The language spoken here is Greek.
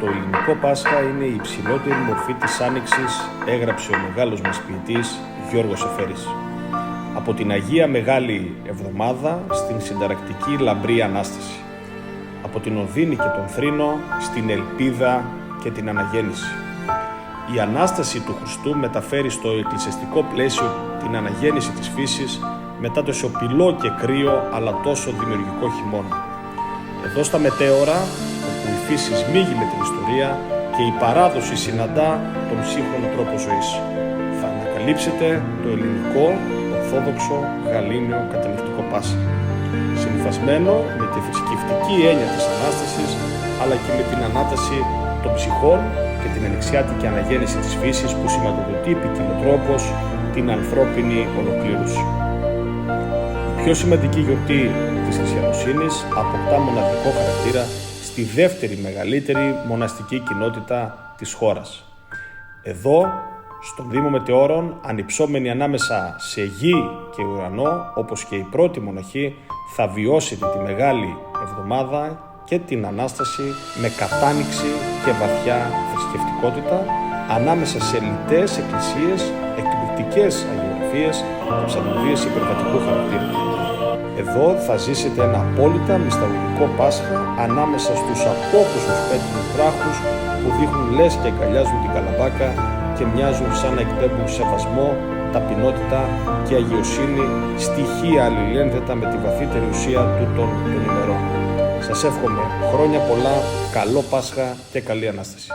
Το ελληνικό Πάσχα είναι η υψηλότερη μορφή της Άνοιξης, έγραψε ο μεγάλος μας ποιητής Γιώργος Εφέρης. Από την Αγία Μεγάλη Εβδομάδα στην συνταρακτική λαμπρή Ανάσταση. Από την Οδύνη και τον Θρήνο στην ελπίδα και την αναγέννηση. Η Ανάσταση του Χριστού μεταφέρει στο εκκλησιαστικό πλαίσιο την αναγέννηση της φύσης μετά το σιωπηλό και κρύο αλλά τόσο δημιουργικό χειμώνα. Εδώ στα μετέωρα, όπου η φύση σμίγει με την ιστορία και η παράδοση συναντά τον σύγχρονο τρόπο ζωής, θα ανακαλύψετε το ελληνικό, ορθόδοξο, γαλήνιο κατανυκτικό Πάσχα, συμφασμένο με τη θρησκευτική έννοια της Ανάστασης, αλλά και με την ανάταση των ψυχών και την ανοιξιάτικη αναγέννηση της φύσης που σηματοδοτεί ποικιλοτρόπως την ανθρώπινη ολοκλήρωση. Η πιο σημαντική γιορτή της χριστιανοσύνης αποκτά μοναδικό χαρακτήρα στη δεύτερη μεγαλύτερη μοναστική κοινότητα της χώρας. Εδώ, στον Δήμο Μετεώρων, ανυψώμενοι ανάμεσα σε γη και ουρανό, όπως και η πρώτη μοναχή, θα βιώσετε τη Μεγάλη Εβδομάδα και την Ανάσταση με κατάνοιξη και βαθιά θρησκευτικότητα, ανάμεσα σε λιτές εκκλησίες, εκπληκτικές αγιογραφίες και ψαλμοδίες υπερβατικού χαρακτήρα. Εδώ θα ζήσετε ένα απόλυτα μυσταγωγικό Πάσχα ανάμεσα στους απόκουσμους πέτρινους βράχους που δείχνουν λες και αγκαλιάζουν την καλαμπάκα και μοιάζουν σαν να εκπέμπουν σεβασμό, ταπεινότητα και αγιοσύνη, στοιχεία αλληλένδετα με τη βαθύτερη ουσία τούτων των ημερών. Σας εύχομαι χρόνια πολλά, καλό Πάσχα και καλή Ανάσταση.